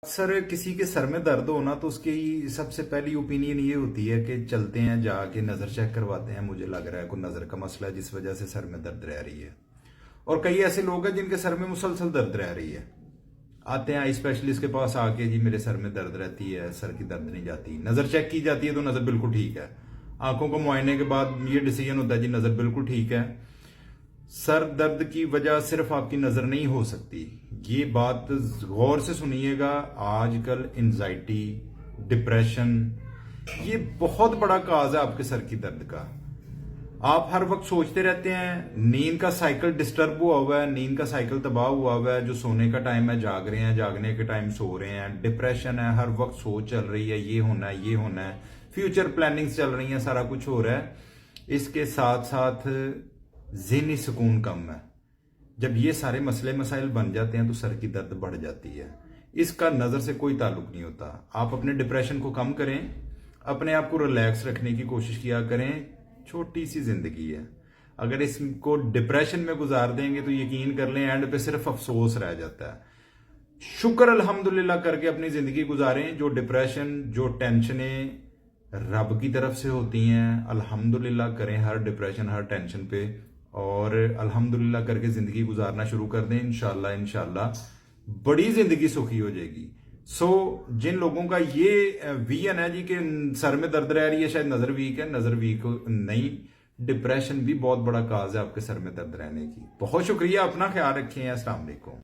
अक्सर किसी के सर में दर्द हो ना तो उसकी सबसे पहली ओपिनियन ये होती है कि चलते हैं जाके नज़र चेक करवाते हैं, मुझे लग रहा है कोई नज़र का मसला है जिस वजह से सर में दर्द रह रही है। और कई ऐसे लोग हैं जिनके सर में मुसलसल दर्द रह रही है, आते हैं आई स्पेशलिस्ट के पास आके जी मेरे सर में दर्द रहती है, सर की दर्द नहीं जाती। नज़र चेक की जाती है तो नज़र बिल्कुल ठीक है, आंखों को मुआयने के बाद ये डिसीजन होता है जी नज़र बिल्कुल ठीक है। सर दर्द की वजह सिर्फ आपकी नजर नहीं हो सकती, ये बात गौर से सुनिएगा। आजकल एंजाइटी, डिप्रेशन, ये बहुत बड़ा काज है आपके सर की दर्द का। आप हर वक्त सोचते रहते हैं, नींद का साइकिल डिस्टर्ब हुआ है, नींद का साइकिल तबाह हुआ है, जो सोने का टाइम है जाग रहे हैं, जागने के टाइम सो रहे हैं। डिप्रेशन है, हर वक्त सोच चल रही है, ये होना है, ये होना है, फ्यूचर प्लानिंग्स चल रही हैं, सारा कुछ हो रहा है। इसके साथ साथ ज़हनी सुकून कम है। जब ये सारे मसले मसाइल बन जाते हैं तो सर की दर्द बढ़ जाती है। इसका नज़र से कोई ताल्लुक नहीं होता। आप अपने डिप्रेशन को कम करें, अपने आप को रिलैक्स रखने की कोशिश किया करें। छोटी सी जिंदगी है, अगर इसको डिप्रेशन में गुजार देंगे तो यकीन कर लें एंड पे सिर्फ अफसोस रह जाता है। शुक्र अल्हम्दुलिल्लाह करके अपनी जिंदगी गुजारें। जो डिप्रेशन, जो टेंशनें रब की तरफ से होती हैं, अल्हम्दुलिल्लाह करें हर डिप्रेशन, हर टेंशन पे, और अल्हम्दुलिल्लाह करके जिंदगी गुजारना शुरू कर दें। इंशाल्लाह इंशाल्लाह बड़ी जिंदगी सुखी हो जाएगी। जिन लोगों का ये विजन है जी कि सर में दर्द रह रही है, शायद नजर वीक है, नजर वीक नहीं, डिप्रेशन भी बहुत बड़ा काज है आपके सर में दर्द रहने की। बहुत शुक्रिया, अपना ख्याल रखें। अस्सलाम वालेकुम।